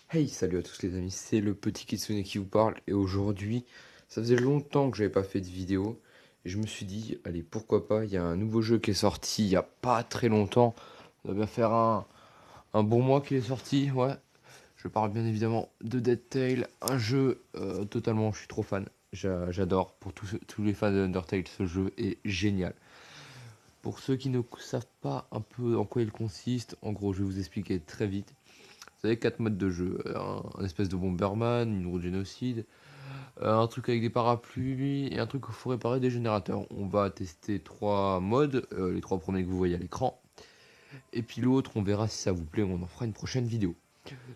Hey, salut à tous les amis, c'est le petit Kitsune qui vous parle et aujourd'hui, ça faisait longtemps que j'avais pas fait de vidéo et je me suis dit, allez, pourquoi pas, il y a un nouveau jeu qui est sorti il y a pas très longtemps, ça va bien faire un bon mois qu'il est sorti, ouais. Je parle bien évidemment de Dead Tail, un jeu totalement, je suis trop fan, j'adore, pour tous les fans de Undertale, ce jeu est génial. Pour ceux qui ne savent pas un peu en quoi il consiste, en gros, je vais vous expliquer très vite. Vous avez 4 modes de jeu. Un espèce de Bomberman, une roue de génocide, un truc avec des parapluies et un truc où il faut réparer des générateurs. On va tester 3 modes, les 3 premiers que vous voyez à l'écran. Et puis l'autre, on verra si ça vous plaît, on en fera une prochaine vidéo.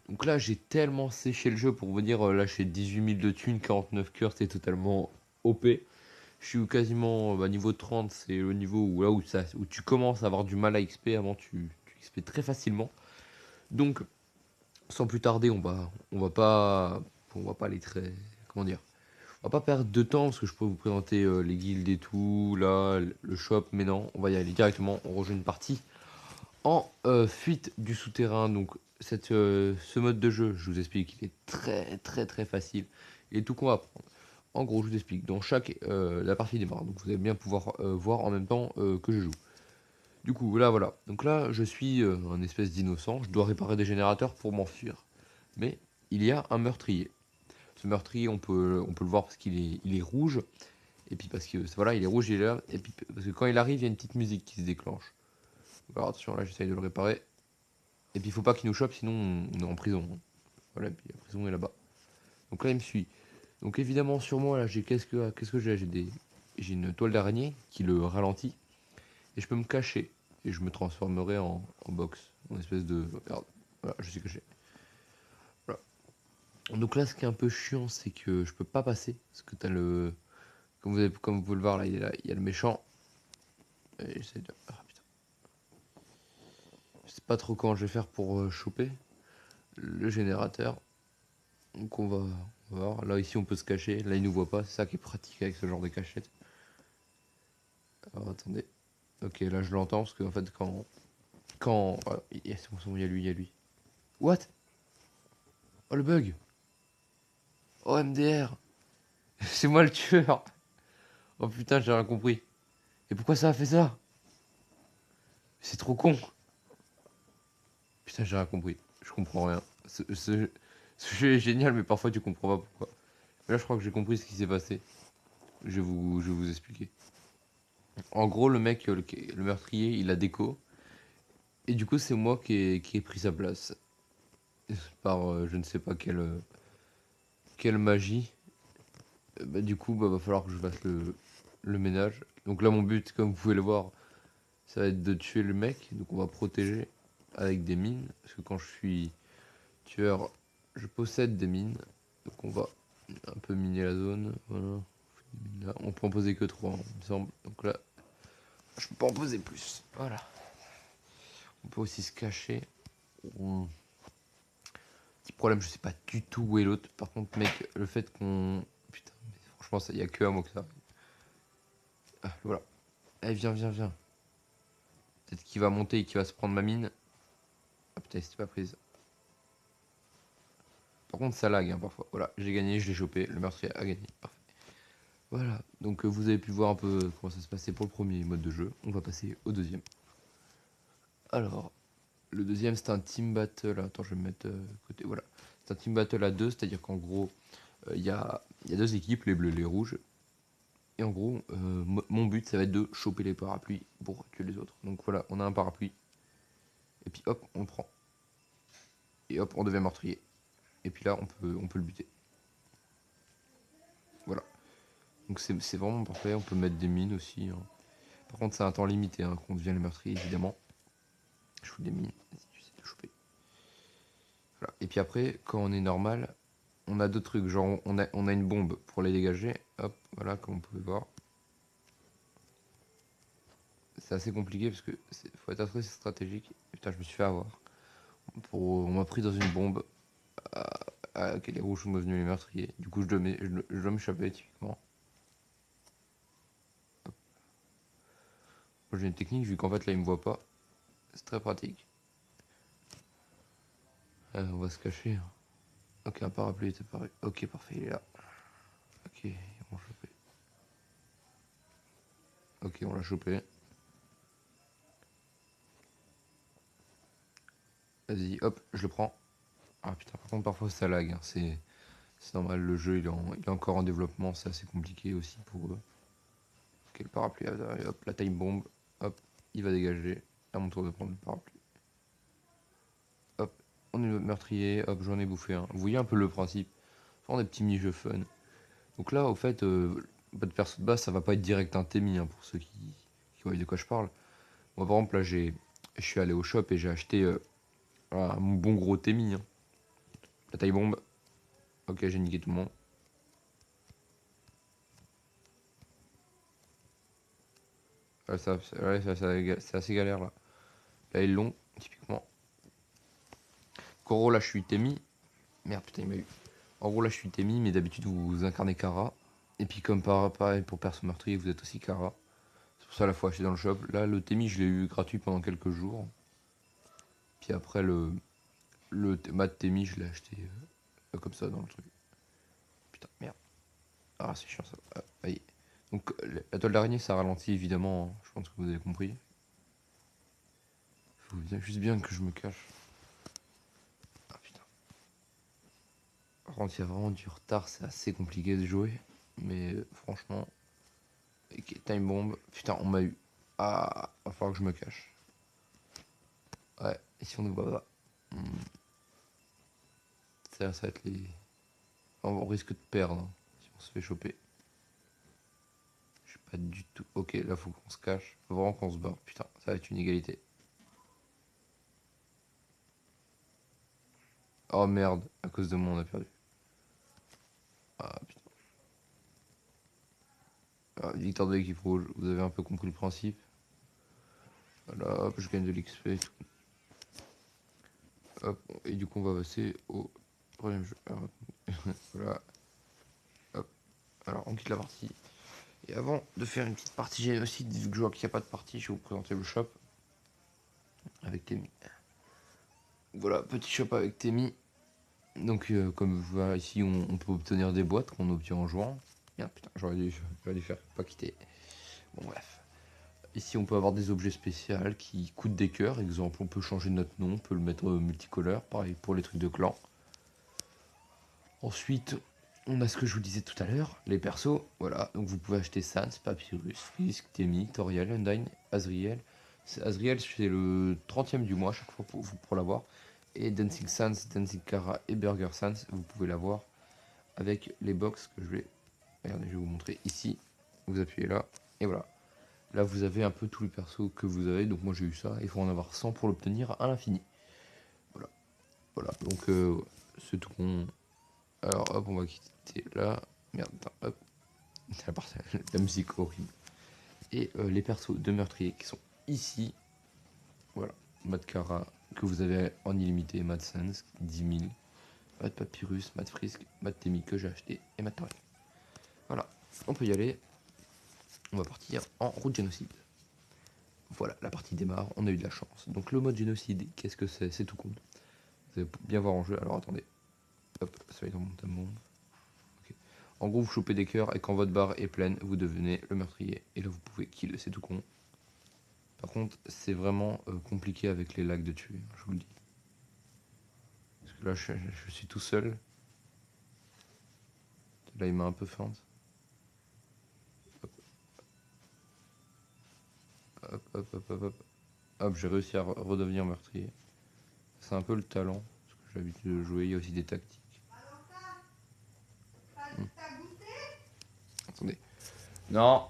Donc là, j'ai tellement séché le jeu pour vous dire, lâcher 18 000 de thunes, 49 cœurs, c'est totalement OP. Je suis quasiment niveau 30, c'est le niveau où tu commences à avoir du mal à XP, avant tu XP très facilement. Donc sans plus tarder, on va pas aller très, comment dire, on va pas perdre de temps parce que je peux vous présenter les guildes et tout, là, le shop, mais non, on va y aller directement. On rejoint une partie en fuite du souterrain. Donc ce mode de jeu, je vous explique, il est très très très facile et tout qu'on va apprendre. En gros, je vous explique. Dans chaque la partie démarre, donc vous allez bien pouvoir voir en même temps que je joue. Du coup, là, voilà. Donc là, je suis un espèce d'innocent. Je dois réparer des générateurs pour m'enfuir. Mais il y a un meurtrier. Ce meurtrier, on peut le voir parce qu'il est rouge. Et puis parce que voilà, il est rouge, il est là. Et puis parce que quand il arrive, il y a une petite musique qui se déclenche. Alors attention, là, j'essaye de le réparer. Et puis il faut pas qu'il nous chope, sinon on est en prison. Voilà, et puis la prison est là-bas. Donc là, il me suit. Donc évidemment, sur moi, là, qu'est-ce que j'ai? J'ai une toile d'araignée qui le ralentit. Et je peux me cacher. Et je me transformerai en box. En espèce de. Regarde. Voilà, je suis caché. Voilà. Donc là, ce qui est un peu chiant, c'est que je peux pas passer. Parce que t'as le. Comme vous pouvez le voir, là, il y a le méchant. Et j'essaie de. Ah putain. Je sais pas trop comment je vais faire pour choper le générateur. Donc on va voir. Là, ici, on peut se cacher. Là, il nous voit pas. C'est ça qui est pratique avec ce genre de cachette. Alors attendez. Ok, là, je l'entends parce que, en fait, voilà, c'est bon, il y a lui, il y a lui. What? Oh, le bug! Oh, MDR! C'est moi le tueur! Oh putain, j'ai rien compris. Et pourquoi ça a fait ça? C'est trop con! Putain, j'ai rien compris. Je comprends rien. Ce jeu est génial, mais parfois tu comprends pas pourquoi. Mais là, je crois que j'ai compris ce qui s'est passé. Je vais vous expliquer. En gros, le mec, le meurtrier, il a déco. Et du coup, c'est moi qui ai pris sa place. Par je ne sais pas quelle magie. Bah, du coup, bah, va falloir que je fasse le ménage. Donc là, mon but, comme vous pouvez le voir, ça va être de tuer le mec. Donc on va protéger avec des mines. Parce que quand je suis tueur, je possède des mines. Donc on va un peu miner la zone. Voilà. Là, on peut en poser que 3, il me semble. Donc là, je peux pas en poser plus. Voilà. On peut aussi se cacher. Petit problème, je sais pas du tout où est l'autre. Par contre, mec, le fait qu'on. Putain, mais franchement, il y a que à moi que ça. Ah, voilà. Allez, viens, viens, viens. Peut-être qu'il va monter et qu'il va se prendre ma mine. Ah putain, c'était pas prise. Par contre, ça lag hein, parfois. Voilà, j'ai gagné, je l'ai chopé. Le meurtrier a gagné. Parfait. Voilà, donc vous avez pu voir un peu comment ça se passait pour le premier mode de jeu. On va passer au deuxième. Alors, le deuxième c'est un team battle. Attends, je vais me mettre côté. Voilà, c'est un team battle à deux, c'est-à-dire qu'en gros, il y a deux équipes, les bleus, les rouges. Et en gros, mon but ça va être de choper les parapluies pour tuer les autres. Donc voilà, on a un parapluie. Et puis hop, on le prend. Et hop, on devient meurtrier. Et puis là, on peut le buter. Voilà. Donc c'est vraiment parfait. On peut mettre des mines aussi, hein. Par contre, c'est un temps limité hein, qu'on devient les meurtriers, évidemment. Je fous des mines. Vas-y, tu sais te choper. Voilà. Et puis après, quand on est normal, on a d'autres trucs. Genre, on a une bombe pour les dégager. Hop, voilà, comme vous pouvez voir. C'est assez compliqué parce que faut être assez stratégique. Putain, je me suis fait avoir. On m'a pris dans une bombe. À quel est rouge sont devenus les meurtriers. Du coup, je dois m'échapper, typiquement. Moi, j'ai une technique, vu qu'en fait, là, il me voit pas. C'est très pratique. On va se cacher, hein. Ok, un parapluie est apparu. Ok, parfait, il est là. Ok, on l'a chopé. Ok, on l'a chopé. Vas-y, hop, je le prends. Ah putain, par contre, parfois ça lag, hein. C'est normal, le jeu il est encore en développement, c'est assez compliqué aussi pour eux. Ok, le parapluie, hop, la time bomb, hop, il va dégager. À mon tour de prendre le parapluie. Hop, on est le meurtrier, hop, j'en ai bouffé un. Vous voyez un peu le principe. Faire des petits mini-jeux fun. Donc là, au fait, votre perso de base, ça va pas être direct un Temi, hein, pour ceux qui voient de quoi je parle. Moi, par exemple, là, je suis allé au shop et j'ai acheté un bon gros Temi, hein. La taille bombe. Ok, j'ai niqué tout le monde. Ouais, c'est assez galère, là. Là, ils l'ont, typiquement. Koro, là, je suis Temi. Merde, putain, il m'a eu. En gros, là, je suis Temi, mais d'habitude, vous incarnez Kara. Et puis, comme pareil pour perso meurtrier, vous êtes aussi Kara. C'est pour ça, la fois acheté dans le shop. Là, le Temi, je l'ai eu gratuit pendant quelques jours. Puis après, le mat Temi, je l'ai acheté comme ça dans le truc. Putain, merde. Ah, c'est chiant ça. Ah, aïe. Donc, la toile d'araignée, ça ralentit évidemment, hein. Je pense que vous avez compris. Il faut juste bien que je me cache. Ah putain. Par contre, il y a vraiment du retard, c'est assez compliqué de jouer. Mais franchement. Ok, time bomb. Putain, on m'a eu. Ah, va falloir que je me cache. Ouais, et si on ne voit pas. Ça va être les. On risque de perdre, hein, si on se fait choper. Je suis pas du tout. Ok, là faut qu'on se cache. Faut vraiment qu'on se barre. Putain, ça va être une égalité. Oh merde, à cause de moi on a perdu. Ah putain. Ah, victoire de l'équipe rouge, vous avez un peu compris le principe. Voilà, hop, je gagne de l'XP et tout. Hop, et du coup on va passer au troisième jeu. Alors, voilà. Hop. Alors on quitte la partie. Et avant de faire une petite partie génocide, vu que je vois qu'il n'y a pas de partie, je vais vous présenter le shop avec Temi. Voilà, petit shop avec Temi. Donc comme vous voyez ici, on peut obtenir des boîtes qu'on obtient en jouant. Merde, putain, j'aurais dû faire pas quitter. Bon bref. Ici, on peut avoir des objets spéciaux qui coûtent des cœurs. Exemple, on peut changer notre nom, on peut le mettre multicolore. Pareil pour les trucs de clan. Ensuite, on a ce que je vous disais tout à l'heure, les persos. Voilà, donc vous pouvez acheter Sans, Papyrus, Frisk, Temi, Toriel, Undyne, Azriel. Azriel, c'est le 30e du mois à chaque fois pour l'avoir. Et Dancing Sans, Dancing Kara et Burger Sans, vous pouvez l'avoir avec les box que je vais. Regardez, je vais vous montrer ici. Vous appuyez là, et voilà. Là, vous avez un peu tous les persos que vous avez. Donc moi, j'ai eu ça. Il faut en avoir 100 pour l'obtenir à l'infini. Voilà. Voilà. Donc, c'est tout con. Alors, hop, on va quitter là. Merde, attends, hop. La musique horrible. Et les persos de meurtrier qui sont ici. Voilà. Madkara, que vous avez en illimité. Mad Sans, 10 000. Mad Papyrus, Mad Frisk, Mad Temi que j'ai acheté. Et Mad Toriel. Voilà. On peut y aller. On va partir en route génocide. Voilà, la partie démarre, on a eu de la chance. Donc le mode génocide, qu'est-ce que c'est? C'est tout con. Vous allez bien voir en jeu. Alors attendez. Hop, ça va être dans mon tamon. Okay. En gros, vous chopez des cœurs et quand votre barre est pleine, vous devenez le meurtrier. Et là, vous pouvez kill, c'est tout con. Par contre, c'est vraiment compliqué avec les lags de tuer, je vous le dis. Parce que là, je suis tout seul. Là, il m'a un peu feinte. Hop, hop, hop, hop, hop, hop. Hop, j'ai réussi à redevenir meurtrier. C'est un peu le talent, parce que j'ai l'habitude de jouer. Il y a aussi des tactiques. Hmm. Attendez. Non.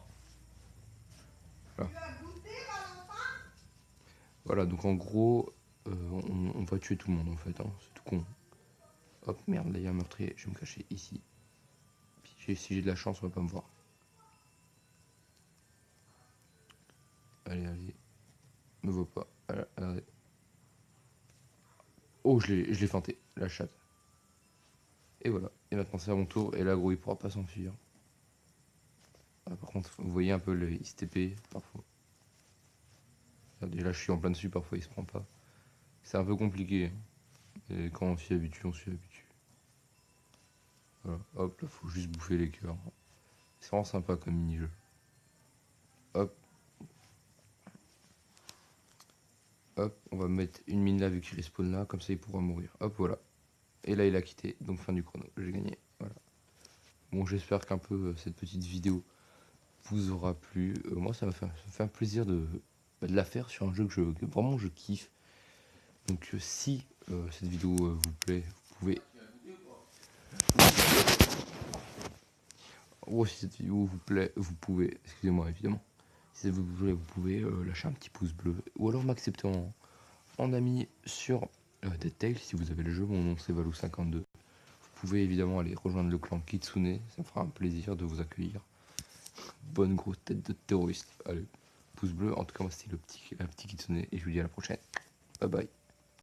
Voilà. Voilà, donc en gros, on va tuer tout le monde en fait, hein, c'est tout con. Hop, merde, là il y a un meurtrier, je vais me cacher ici. Puis si j'ai de la chance, on va pas me voir. Allez, allez, me vois pas. Allez. Oh, je l'ai feinté, la chatte. Et voilà, et maintenant c'est à mon tour, et là gros il pourra pas s'enfuir. Ah, par contre, vous voyez un peu le ISTP parfois. Regardez, là je suis en plein dessus, parfois il se prend pas. C'est un peu compliqué, hein. Et quand on s'y habitue, on s'y habitue. Voilà, hop, là, faut juste bouffer les cœurs. C'est vraiment sympa comme mini-jeu. Hop, hop, on va mettre une mine là vu qu'il respawn là, comme ça il pourra mourir. Hop, voilà. Et là, il a quitté, donc fin du chrono, j'ai gagné. Voilà. Bon, j'espère qu'un peu cette petite vidéo vous aura plu. Moi, ça me fait un plaisir de la faire sur un jeu que vraiment je kiffe. Donc, si cette vidéo vous plaît, vous pouvez. Oh, si cette vidéo vous plaît, vous pouvez. Excusez-moi, évidemment. Si ça vous plaît, vous pouvez lâcher un petit pouce bleu ou alors m'accepter en ami sur Dead Tales si vous avez le jeu. Mon nom c'est Valou52. Vous pouvez évidemment aller rejoindre le clan Kitsune, ça me fera un plaisir de vous accueillir. Bonne grosse tête de terroriste. Allez, pouce bleu. En tout cas, moi c'était la petit Kitsune et je vous dis à la prochaine. Bye bye.